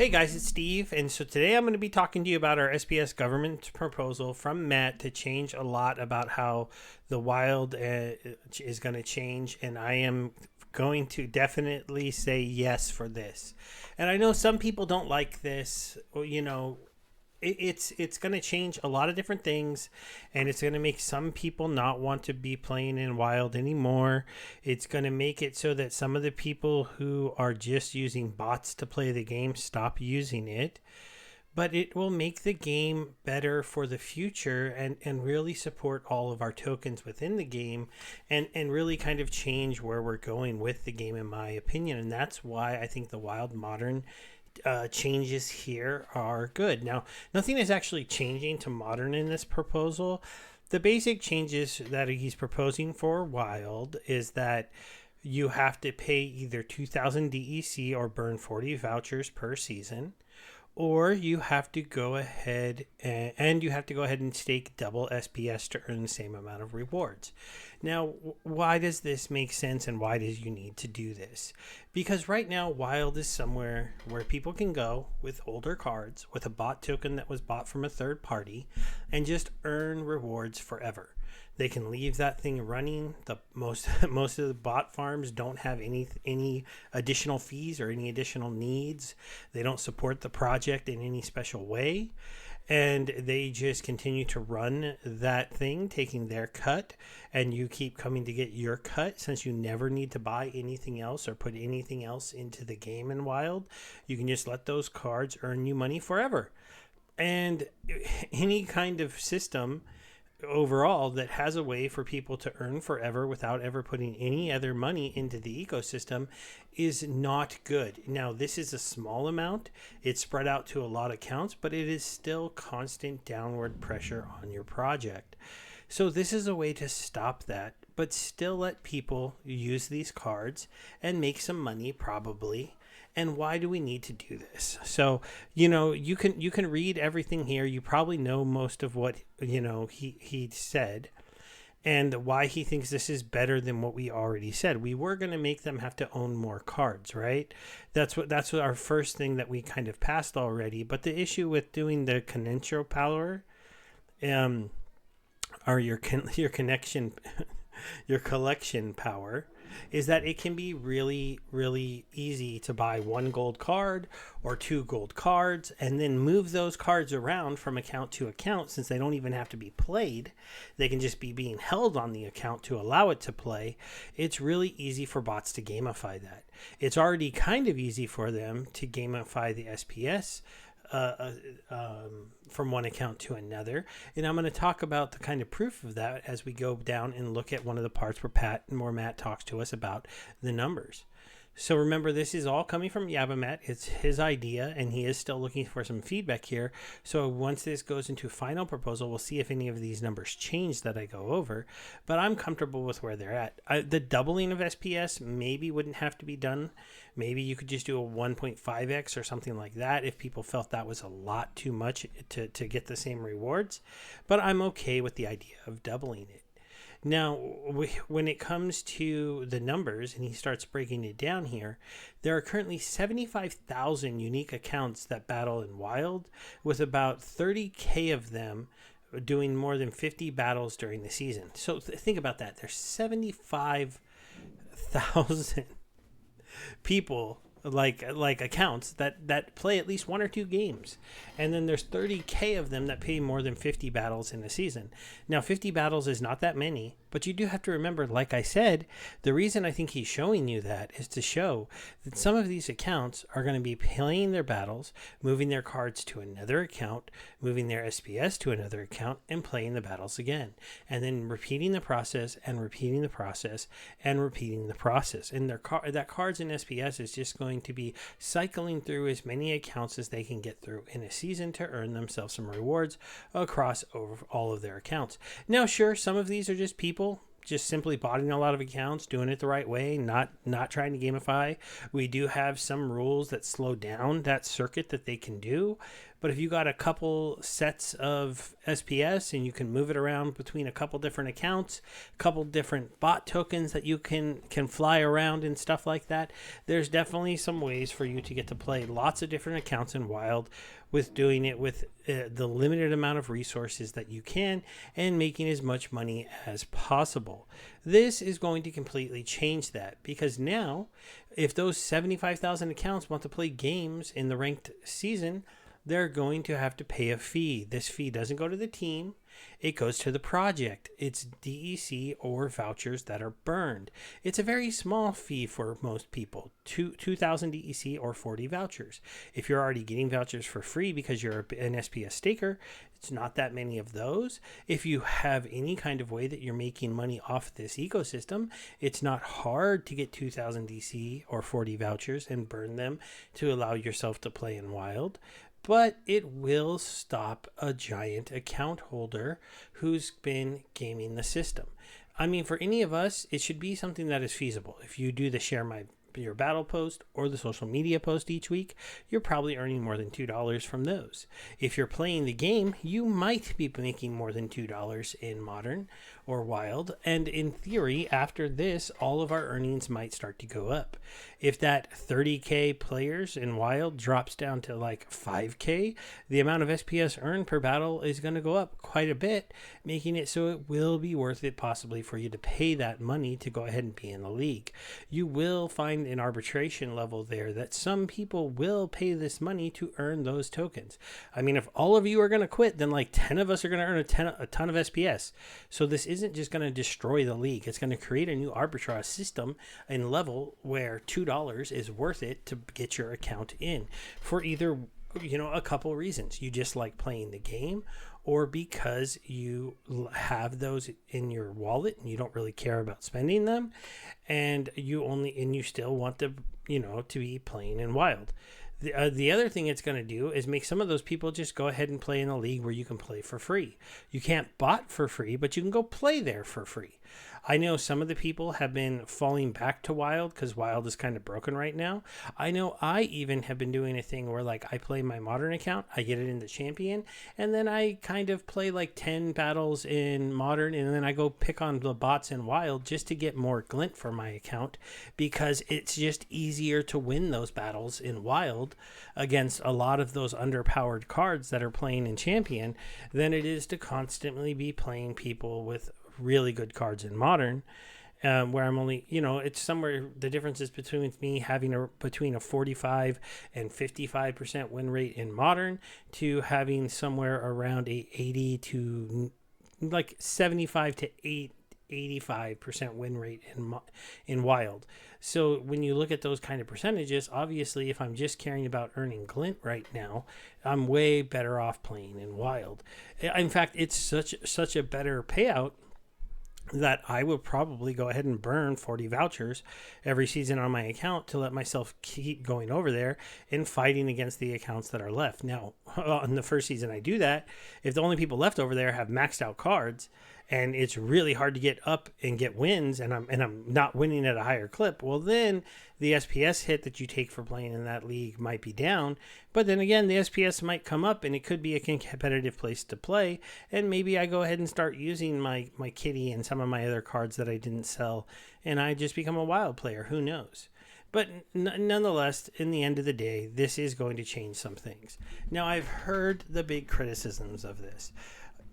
Hey guys, it's Steve, and so today I'm going to be talking to you about our SPS government proposal from Matt to change a lot about how the wild is going to change, and I am going to definitely say yes for this. And I know some people don't like this, it's going to change a lot of different things, and it's going to make some people not want to be playing in wild anymore. It's going to make it so that some of the people who are just using bots to play the game stop using it, but it will make the game better for the future and really support all of our tokens within the game and really kind of change where we're going with the game, in my opinion. And that's why I think the wild modern changes here are good. Now, nothing is actually changing to modern in this proposal. The basic changes that he's proposing for wild is that you have to pay either 2,000 DEC or burn 40 vouchers per season, or you have to go ahead and stake double SPS to earn the same amount of rewards. Now, why does this make sense, and why does you need to do this? Because right now, Wild is somewhere where people can go with older cards, with a bot token that was bought from a third party, and just earn rewards forever. They can leave that thing running. The most of the bot farms don't have any additional fees or any additional needs. They don't support the project in any special way, and they just continue to run that thing, taking their cut, and you keep coming to get your cut. Since you never need to buy anything else or put anything else into the game in Wild, you can just let those cards earn you money forever. And any kind of system overall that has a way for people to earn forever without ever putting any other money into the ecosystem is not good. Now, this is a small amount. It's spread out to a lot of accounts, but it is still constant downward pressure on your project. So this is a way to stop that, but still let people use these cards and make some money probably. And why do we need to do this? So, you can read everything here. You probably know most of what, he said and why he thinks this is better than what we already said. We were going to make them have to own more cards, right? That's what our first thing that we kind of passed already. But the issue with doing the connection power, or your connection, your collection power, is that it can be really, really easy to buy one gold card or two gold cards and then move those cards around from account to account. Since they don't even have to be played, they can just be being held on the account to allow it to play. It's really easy for bots to gamify that. It's already kind of easy for them to gamify the SPS from one account to another, and I'm going to talk about the kind of proof of that as we go down and look at one of the parts where Matt talks to us about the numbers. So remember, this is all coming from Yabamat. It's his idea, and he is still looking for some feedback here. So once this goes into final proposal, we'll see if any of these numbers change that I go over. But I'm comfortable with where they're at. The doubling of SPS maybe wouldn't have to be done. Maybe you could just do a 1.5x or something like that if people felt that was a lot too much to get the same rewards. But I'm okay with the idea of doubling it. Now, when it comes to the numbers, and he starts breaking it down here, there are currently 75,000 unique accounts that battle in Wild, with about 30K of them doing more than 50 battles during the season. So think about that. There's 75,000 people, like accounts that play at least one or two games, and then there's 30K of them that play more than 50 battles in a season. Now, 50 battles is not that many, but you do have to remember, like I said, the reason I think he's showing you that is to show that some of these accounts are going to be playing their battles, moving their cards to another account, moving their SPS to another account, and playing the battles again, and then repeating the process and repeating the process and repeating the process. And that cards in SPS is just going to be cycling through as many accounts as they can get through in a season to earn themselves some rewards across over all of their accounts. Now, sure, some of these are just people just simply botting a lot of accounts, doing it the right way, not trying to gamify. We do have some rules that slow down that circuit that they can do, But if you got a couple sets of SPS and you can move it around between a couple different accounts, a couple different bot tokens that you can fly around and stuff like that, there's definitely some ways for you to get to play lots of different accounts in Wild, with doing it with the limited amount of resources that you can and making as much money as possible. This is going to completely change that, because now if those 75,000 accounts want to play games in the ranked season, they're going to have to pay a fee. This fee doesn't go to the team. It goes to the project. It's DEC or vouchers that are burned. It's a very small fee for most people, 2,000 DEC or 40 vouchers. If you're already getting vouchers for free because you're an SPS staker, it's not that many of those. If you have any kind of way that you're making money off this ecosystem, it's not hard to get 2,000 DC or 40 vouchers and burn them to allow yourself to play in Wild. But it will stop a giant account holder who's been gaming the system. I mean, for any of us, it should be something that is feasible. If you do the your battle post or the social media post each week, you're probably earning more than $2 from those. If you're playing the game, you might be making more than $2 in Modern or Wild, and in theory, after this, all of our earnings might start to go up. If that 30k players in Wild drops down to like 5k, the amount of SPS earned per battle is going to go up quite a bit, making it so it will be worth it possibly for you to pay that money to go ahead and be in the league. You will find an arbitration level there that some people will pay this money to earn those tokens. I mean, if all of you are going to quit, then like 10 of us are going to earn a ton of SPS. So this isn't just going to destroy the league. It's going to create a new arbitrage system and level where $2 is worth it to get your account in for either, a couple reasons. You just like playing the game, or because you have those in your wallet and you don't really care about spending them, and you still want to be playing in Wild. The other thing it's going to do is make some of those people just go ahead and play in a league where you can play for free. You can't bot for free, but you can go play there for free. I know some of the people have been falling back to Wild because Wild is kind of broken right now. I know I even have been doing a thing where like I play my Modern account, I get it in the champion, and then I kind of play like 10 battles in Modern, and then I go pick on the bots in Wild just to get more glint for my account, because it's just easier to win those battles in Wild against a lot of those underpowered cards that are playing in champion than it is to constantly be playing people with really good cards in Modern, where I'm only, it's somewhere, the difference is between me having between a 45 and 55% win rate in Modern to having somewhere around a 80 to like 75 to 85% win rate in Wild. So when you look at those kind of percentages, obviously if I'm just caring about earning glint right now, I'm way better off playing in Wild. In fact, it's such a better payout that I will probably go ahead and burn 40 vouchers every season on my account to let myself keep going over there and fighting against the accounts that are left. Now, on the first season I do that, if the only people left over there have maxed out cards and it's really hard to get up and get wins, and I'm not winning at a higher clip, well then the SPS hit that you take for playing in that league might be down. But then again, the SPS might come up and it could be a competitive place to play, and maybe I go ahead and start using my kitty and some of my other cards that I didn't sell, and I just become a Wild player. Who knows? But nonetheless, in the end of the day, this is going to change some things. Now, I've heard the big criticisms of this.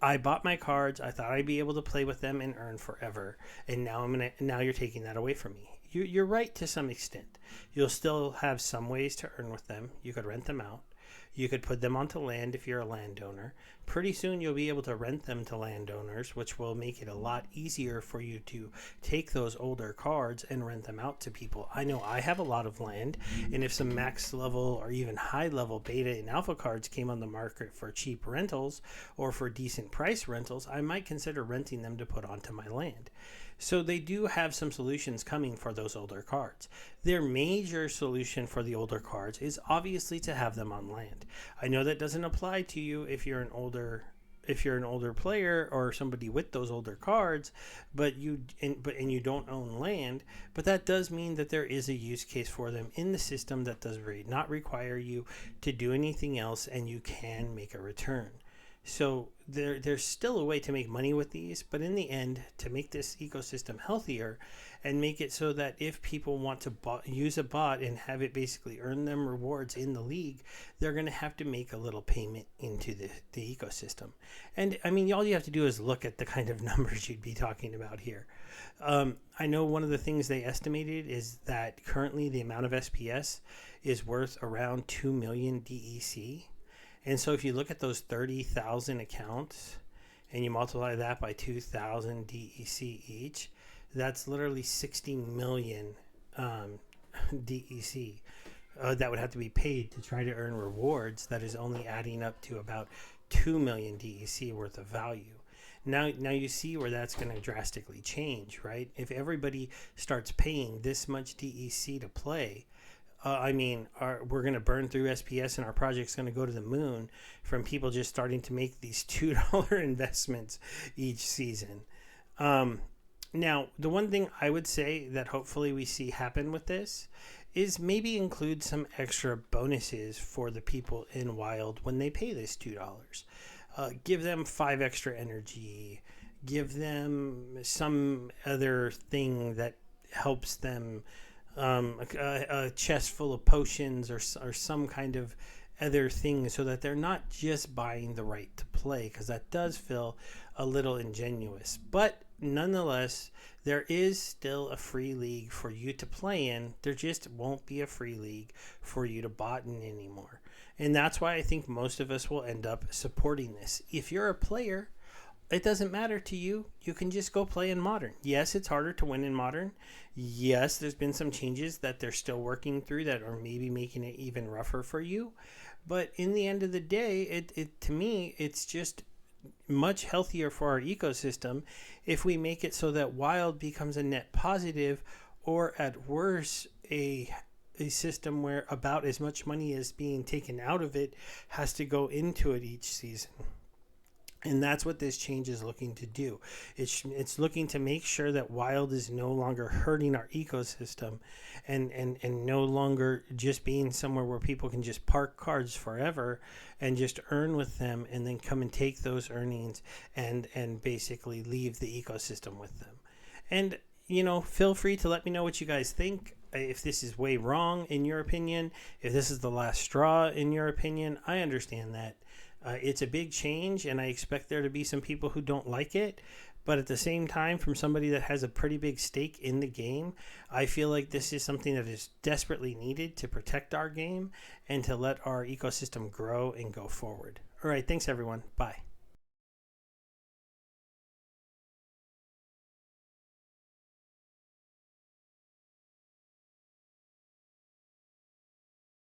I bought my cards. I thought I'd be able to play with them and earn forever, and now you're taking that away from me. You're right to some extent. You'll still have some ways to earn with them. You could rent them out. You could put them onto land if you're a landowner. Pretty soon you'll be able to rent them to landowners, which will make it a lot easier for you to take those older cards and rent them out to people. I know I have a lot of land, and if some max level or even high level beta and alpha cards came on the market for cheap rentals or for decent price rentals, I might consider renting them to put onto my land. So they do have some solutions coming for those older cards. Their major solution for the older cards is obviously to have them on land. I know that doesn't apply to you if you're an older if you're an older player or somebody with those older cards, but you don't own land, but that does mean that there is a use case for them in the system that does not require you to do anything else, and you can make a return. So there's still a way to make money with these, but in the end, to make this ecosystem healthier and make it so that if people want to use a bot and have it basically earn them rewards in the league, they're going to have to make a little payment into the ecosystem. And I mean, all you have to do is look at the kind of numbers you'd be talking about here. I know one of the things they estimated is that currently the amount of SPS is worth around 2 million DEC. And so if you look at those 30,000 accounts and you multiply that by 2,000 DEC each, that's literally 60 million DEC that would have to be paid to try to earn rewards. That is only adding up to about 2 million DEC worth of value. Now you see where that's going to drastically change, right? If everybody starts paying this much DEC to play, we're going to burn through SPS, and our project's going to go to the moon from people just starting to make these $2 investments each season. Now, the one thing I would say that hopefully we see happen with this is maybe include some extra bonuses for the people in Wild when they pay this $2. Give them 5 extra energy. Give them some other thing that helps them. A chest full of potions or some kind of other thing, so that they're not just buying the right to play, because that does feel a little ingenuous. But nonetheless, there is still a free league for you to play in. There just won't be a free league for you to bot in anymore. And that's why I think most of us will end up supporting this. If you're a player, it doesn't matter to you. You can just go play in Modern. Yes, it's harder to win in Modern. Yes, there's been some changes that they're still working through that are maybe making it even rougher for you. But in the end of the day, it to me, it's just much healthier for our ecosystem if we make it so that Wild becomes a net positive, or at worst, a system where about as much money as being taken out of it has to go into it each season. And that's what this change is looking to do. It's looking to make sure that Wild is no longer hurting our ecosystem and no longer just being somewhere where people can just park cards forever and just earn with them and then come and take those earnings and basically leave the ecosystem with them. And, feel free to let me know what you guys think. If this is way wrong in your opinion, if this is the last straw in your opinion, I understand that. It's a big change, and I expect there to be some people who don't like it. But at the same time, from somebody that has a pretty big stake in the game, I feel like this is something that is desperately needed to protect our game and to let our ecosystem grow and go forward. All right, thanks, everyone. Bye.